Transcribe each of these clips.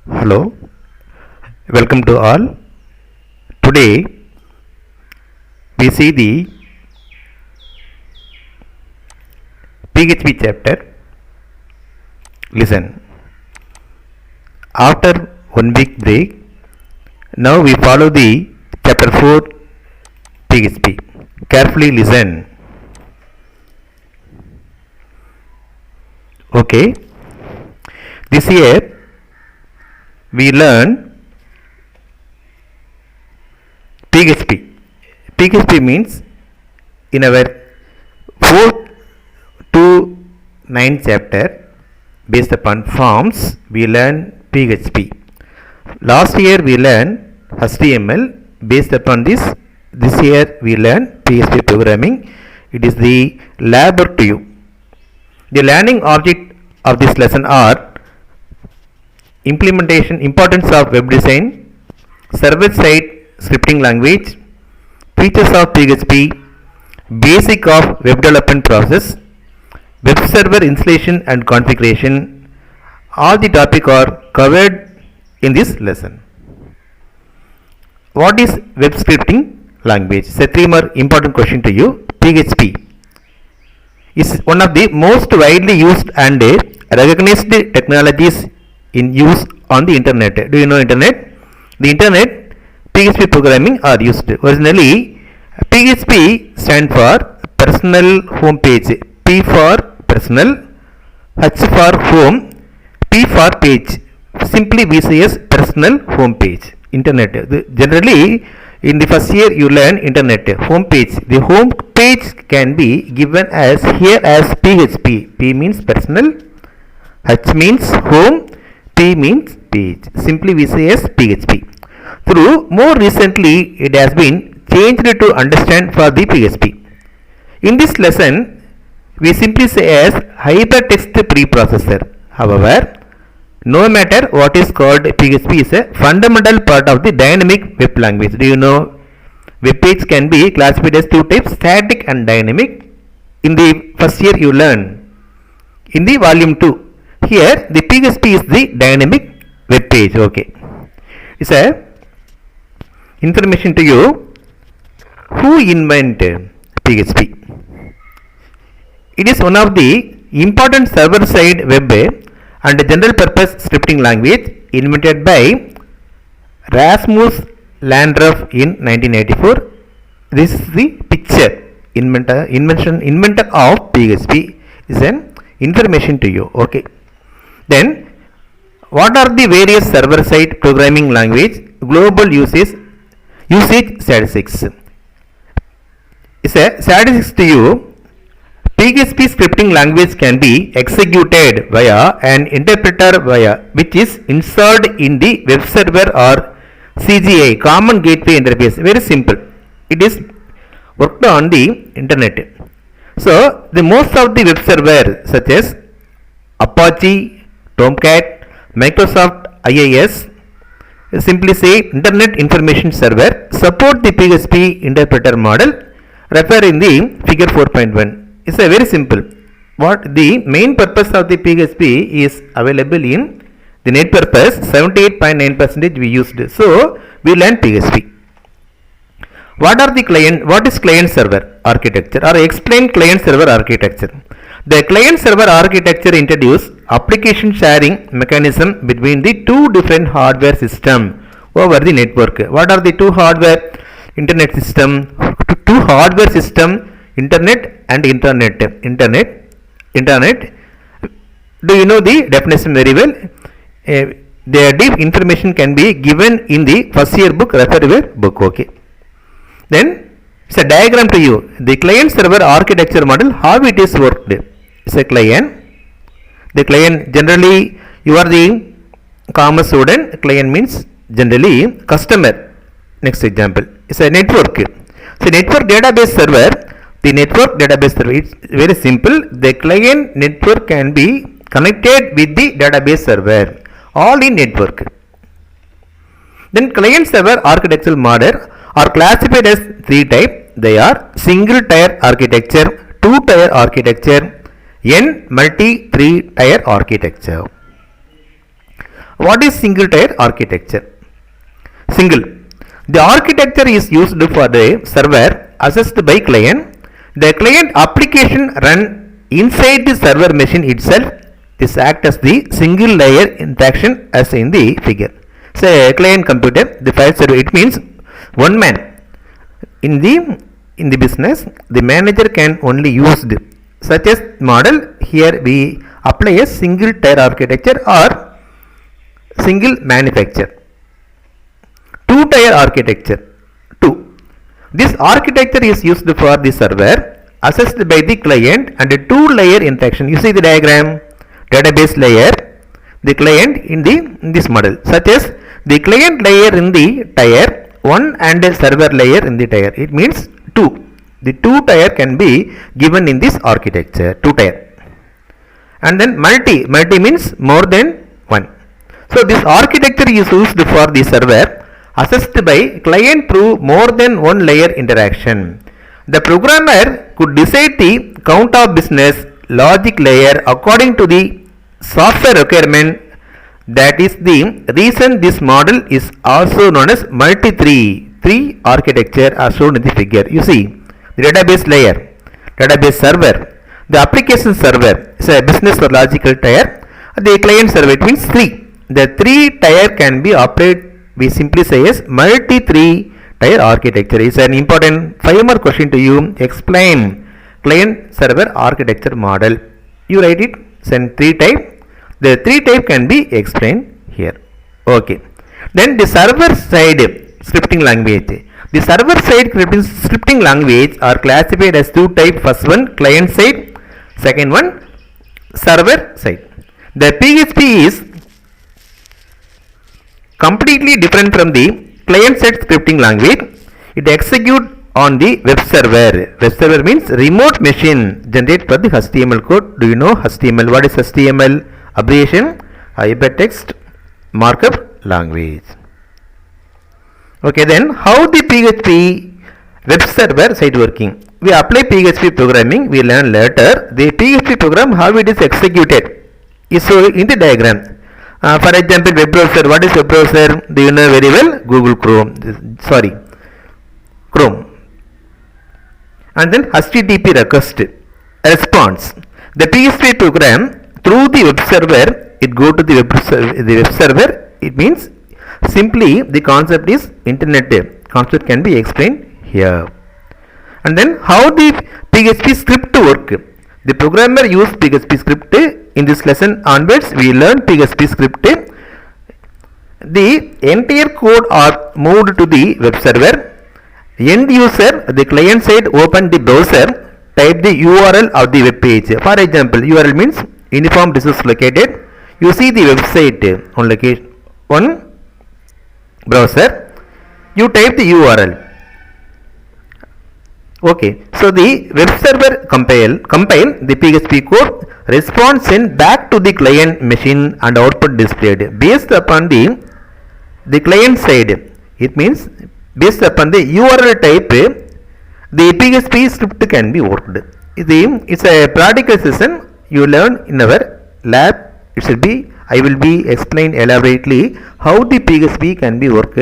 Hello, welcome to all. Today we see the PHP chapter. Listen. After 1 week break, now we follow the chapter 4 PHP. Carefully listen. Okay. This year we learn PHP. PHP means in our 4th to 9th chapter based upon forms we learn PHP. Last year we learned HTML. Based upon this year we learn PHP programming. It is the labor to you. The learning object of this lesson are implementation, importance of web design, server-side scripting language, features of PHP, basic of web development process, web server installation and configuration. All the topics are covered in this lesson. What is web scripting language? So 3 more important question to you. PHP is one of the most widely used and recognized technologies in use on the internet. Do you know internet? The internet PHP programming are used. Originally PHP stand for personal home page. P for personal, H for home, P for page. Simply we say as personal home page. Internet. Generally in the first year you learn internet home page. The home page can be given as here as PHP. P means personal, H means home, P means page. Simply we say as PHP. Through more recently it has been changed to understand for the PHP. In this lesson we simply say as hypertext preprocessor. However, no matter what is called, PHP is a fundamental part of the dynamic web language. Do you know web page can be classified as 2 types, static and dynamic. In the first year you learn. In the volume 2 here the PHP is the dynamic web page. Okay, it's a information to you. Who invented PHP? It is one of the important server side web and general purpose scripting language invented by Rasmus Landorf in 1984. This is the picture inventor of PHP is an information to you. Okay. Then what are the various server side programming language global usage statistics? It's a statistics to you. PHP scripting language can be executed via an interpreter which is installed in the web server or CGI, common gateway interface. Very simple. It is worked on the internet. So the most of the web server such as Apache, Tomcat, Microsoft IIS, simply say Internet Information Server, support the PHP interpreter model. Refer in the figure 4.1. It's a very simple. What the main purpose of the PHP is available in the net purpose 78.9% we used. So we learn PHP. What is client server architecture or explain client server architecture? The client server architecture introduce application sharing mechanism between the two different hardware system over the network. What are the two hardware? Internet system, two hardware system, internet and internet. Do you know the definition very well? The deep information can be given in the first year book, refer your book. Okay. Then it's a diagram to you. The client server architecture model, how it is worked. It's a client. The client generally you are the commerce student. Client means generally customer. Next example. It's a network. So network database server. The network database server is very simple. The client network can be connected with the database server. All in network. Then client server architectural model are classified as 3 types. They are single tier architecture, 2 tier architecture, N multi 3 tier architecture. What is single tier architecture? Single. The architecture is used for the server accessed by client. The client application run inside the server machine itself. This acts as the single layer interaction as in the figure. Say client computer, the file server. It means one man in the business. The manager can only use such as model. Here we apply a single tier architecture or single manufacture. Two tier architecture. 2. This architecture is used for the server accessed by the client and a two layer interaction. You see the diagram, database layer, the client in this model, such as the client layer in the tier 1 and a server layer in the tier. It means 2. The two tier can be given in this architecture, two tier. And then multi means more than one. So this architecture is used for the server accessed by client through more than one layer interaction. The programmer could decide the count of business logic layer according to the software requirement. That is the reason this model is also known as multi-three architecture as shown in the figure. You see the database layer, database server, the application server is a business or logical tier. The client server, it means 3. The 3 tier can be operated, we simply say as multi-3 tier architecture. Is an important 5 more question to you. Explain client server architecture model. You write it, send 3 type. The 3 type can be explained here. Okay. Then the server side scripting language. The server side scripting language are classified as 2 type. First one client side, second one server side. The PHP is completely different from the client side scripting language. It executes on the web server. Web server means remote machine generate for the HTML code. Do you know HTML? What is HTML? Abbreviation hypertext markup language. Okay, then how the PHP web server side working? We apply PHP programming. We learn later the PHP program how it is executed is so in the diagram. For example, web browser. What is web browser? Do you know very well? Google Chrome. Chrome. And then HTTP request response. The PHP program through the web server, it go to the web server. It means simply the concept is internet. Concept can be explained here. And then how the PHP script work? The programmer use PHP script. In this lesson onwards, we learn PHP script. The entire code are moved to the web server. End user, the client side, open the browser, type the URL of the web page. For example, URL means uniform resource located. You see the website on location one browser. You type the URL. Okay, so the web server compile the PHP code, response sent back to the client machine and output displayed based upon the client side. It means based upon the URL type, the PHP script can be worked. It's a practical session you learn in our lab. It should be, I will be explain elaborately how the PHP can be worked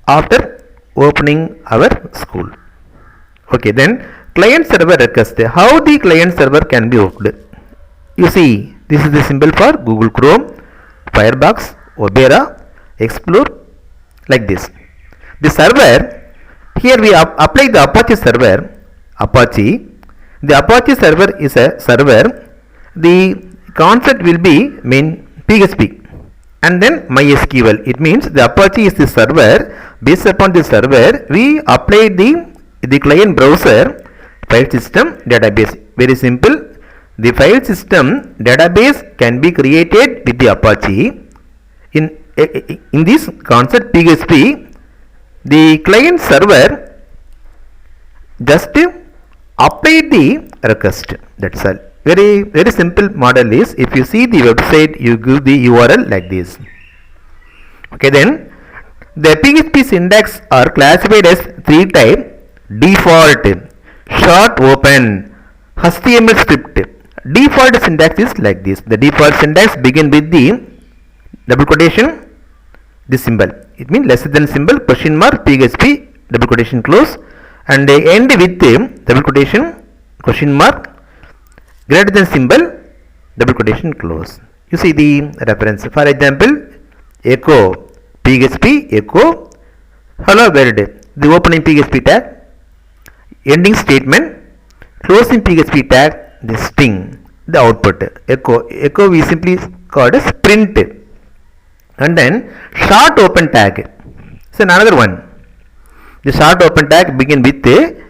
after opening our school. Okay, then client server request. How the client server can be worked? You see, this is the symbol for Google Chrome, Firefox, Opera, Explorer, like this. The server, here we apply the Apache server. Apache. The Apache server is a server. The concept will be main PHP and then MySQL. It means the Apache is the server. Based upon the server, we apply the client browser, file system, database. Very simple. The file system database can be created with the Apache. In this concept PHP, the client server just apply the request. That's all. Very simple model is, if you see the website, you give the URL like this. Okay, then the PHP syntax are classified as 3 type: default, short open, HTML script. Default syntax is like this. The default syntax begin with the double quotation, this symbol. It means less than symbol, question mark, PHP, double quotation close, and end with double quotation, question mark, greater than symbol, double quotation close. You see the reference. For example, echo PHP, echo hello world, the opening PHP tag, ending statement, closing PHP tag, the string, the output. Echo we simply called as print. And then short open tag. So another one. The short open tag begin with a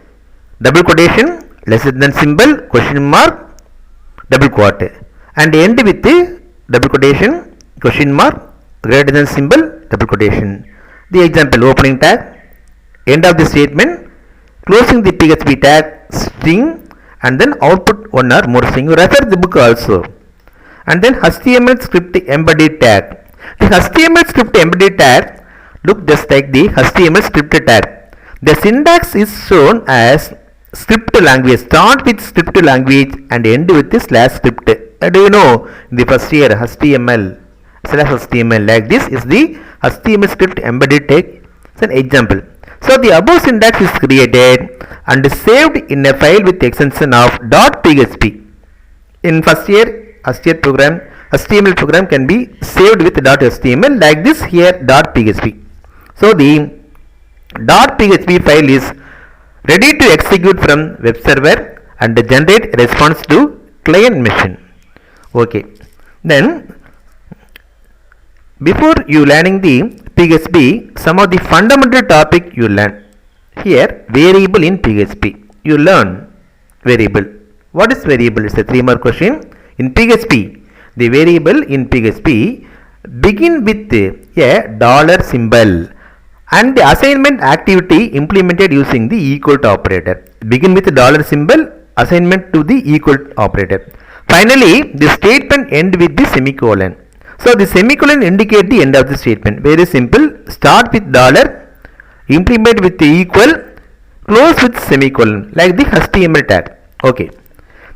double quotation, less than symbol, question mark, double quote, and end with a double quotation, question mark, greater than symbol, double quotation. The example, opening tag, end of the statement, closing the PHP tag, string, and then output one or more string. You refer the book also. And then HTML script embedded tag. The HTML script embedded tag look just like the HTML script tag. The syntax is shown as script language. Start with script language and end with the slash script. Do you know in the first year HTML slash HTML like this is the HTML script embedded tag. It's an example. So the above syntax is created and saved in a file with extension of .php. In first year HTML program can be saved with .html like this here .php. So the .php file is ready to execute from web server and generate response to client machine. Okay. Then before you learning the PHP, some of the fundamental topic you learn. Here variable in PHP. You learn variable. What is variable? It's a 3-mark question. In PHP, the variable in PHP begin with a dollar symbol and the assignment activity implemented using the equal to operator. Begin with the dollar symbol, assignment to the equal operator. Finally, the statement end with the semicolon. So the semicolon indicate the end of the statement. Very simple. Start with dollar, implement with the equal, close with semicolon like the HTML tag. Okay.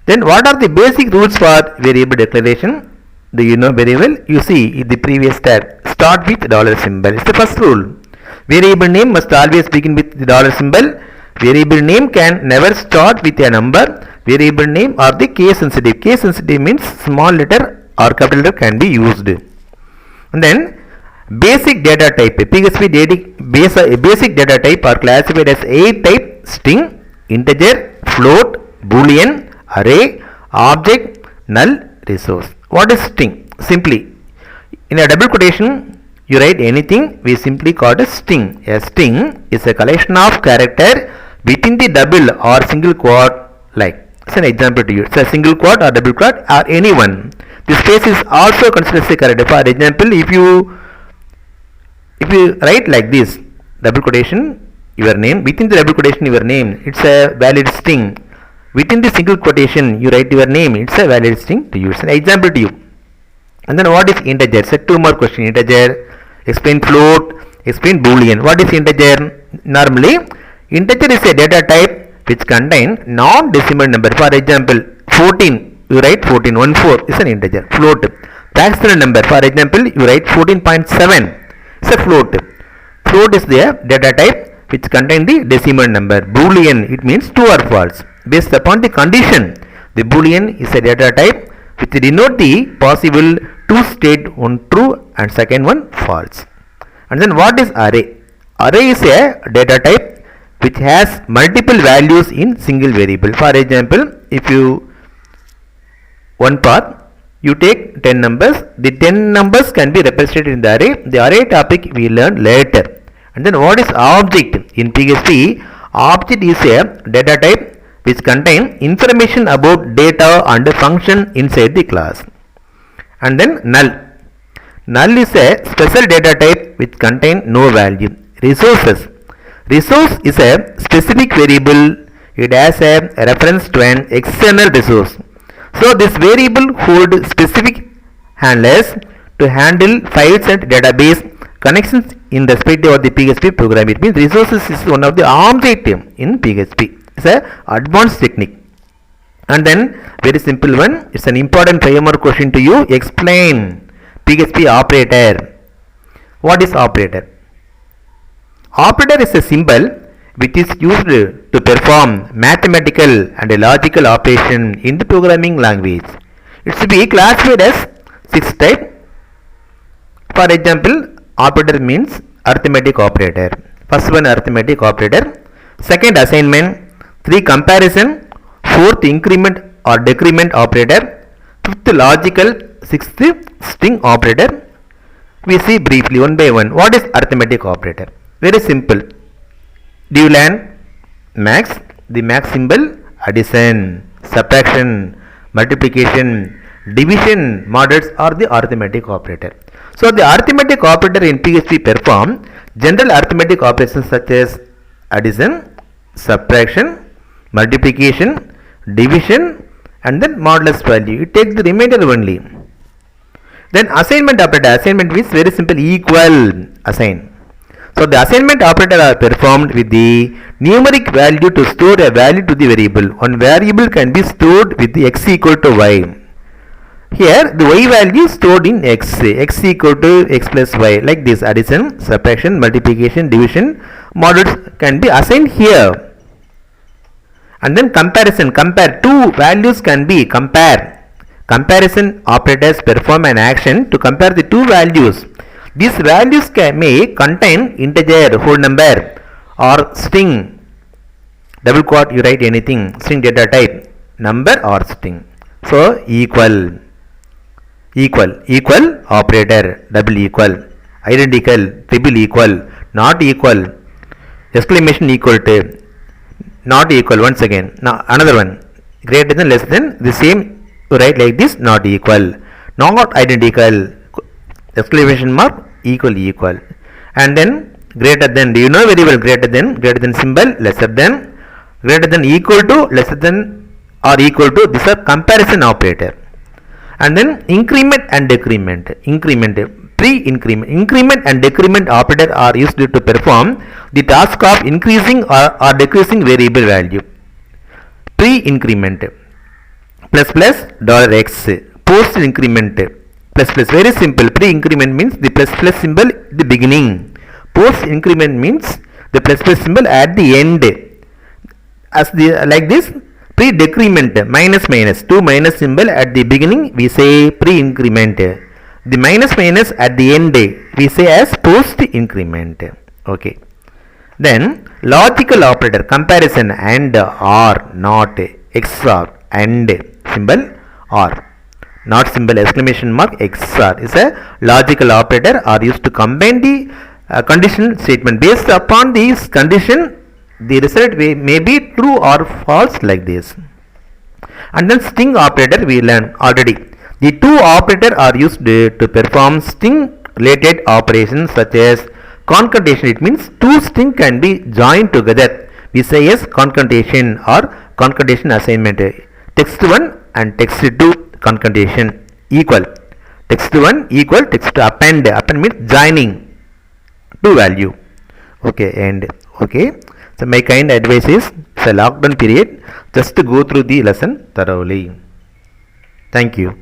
Then what are the basic rules for variable declaration? Do you know very well? You see in the previous tag. Start with dollar symbol. It's the first rule. Variable name must always begin with the dollar symbol. Variable name can never start with a number. Variable name are the case sensitive. Case sensitive means small letter or capital letter can be used. And then basic data type. PHP basic data type are classified as 8 type: string, integer, float, boolean, array, object, null, resource. What is string? Simply in a double quotation you write anything, we simply call it a string. A string is a collection of character within the double or single quote like. It's an example to you. It's a single quote or double quote or any one. The space is also considered as a character. For example, if you write like this, double quotation your name, within the double quotation your name, it's a valid string. Within the single quotation you write your name, it's a valid string to use. An example to you. And then what is integer? It's a 2-mark question. Integer, explain float, explain boolean. What is integer? Normally integer is a data type which contain non-decimal number. For example, 14, you write 14, 14 is an integer. Float, fractional number. For example, you write 14.7, it's a float. Float is the data type which contain the decimal number. Boolean, it means true or false. Based upon the condition, the boolean is a data type which denote the possible two state, one true and second one false. And then what is array? Array is a data type which has multiple values in single variable. For example, if you one path, you take 10 numbers, the 10 numbers can be represented in the array. The array topic we learn later. And then what is object? In PHP, object is a data type which contain information about data and function inside the class. And then null. Null is a special data type which contain no value. Resources. Resource is a specific variable. It has a reference to an external resource. So this variable holds specific handlers to handle files and database connections in respect of the PHP program. It means resources is one of the object in PHP. It's a advanced technique. And then very simple one. It's an important 5-mark question to you. Explain PHP operator. What is operator? Operator is a symbol which is used to perform mathematical and logical operation in the programming language. It should be classified as 6 type. For example, operator means arithmetic operator. First one, arithmetic operator. Second, assignment. 3, comparison. 4th, increment or decrement operator. 5th, logical. 6th, string operator. We see briefly one by one. What is arithmetic operator? Very simple. Do you learn max? The max symbol, addition, subtraction, multiplication, division models are the arithmetic operator. So the arithmetic operator in PHP perform general arithmetic operations such as addition, subtraction, multiplication, division, and then modulus value. It takes the remainder only. Then assignment operator. Assignment is very simple, equal, assign. So the assignment operator are performed with the numeric value to store a value to the variable. One variable can be stored with the x equal to y. Here the y value is stored in x equal to x plus y, like this. Addition, subtraction, multiplication, division modules can be assigned here. And then comparison. Compare two values can be compared. Comparison operators perform an action to compare the two values. These values may contain integer, whole number, or string. Double quote, you write anything, string data type, number or string. So equal operator, double equal, identical, triple equal, not equal, exclamation equal to, not equal. Once again, now another one, greater than, less than, the same you write like this, not equal, not identical, exclamation mark, equal, and then greater than. Do you know very well greater than symbol, lesser than, greater than, equal to, lesser than or equal to. These are comparison operator. And then increment and decrement. Increment and decrement operator are used to perform the task of increasing or decreasing variable value. Pre-increment, plus $x. Post increment, plus. Very simple. Pre-increment means the plus symbol at the beginning. Post increment means the plus symbol at the end. As the like this. Pre-decrement, minus, two minus symbol at the beginning, we say pre-increment. The minus at the end, we say as post-increment. Okay. Then logical operator, comparison, and, or, not, XOR, and symbol, or. Not symbol, exclamation mark, XOR is a logical operator are used to combine the conditional statement. Based upon this condition, the result may be true or false, like this. And then string operator we learned already. The two operators are used to perform string related operations such as concatenation. It means two strings can be joined together. We say as concatenation or concatenation assignment. Text 1 and text 2 concatenation equal. Text 1 equal, text 2 append. Append means joining to value. Okay, and okay. So my kind advice is, it's a lockdown period, just to go through the lesson thoroughly. Thank you.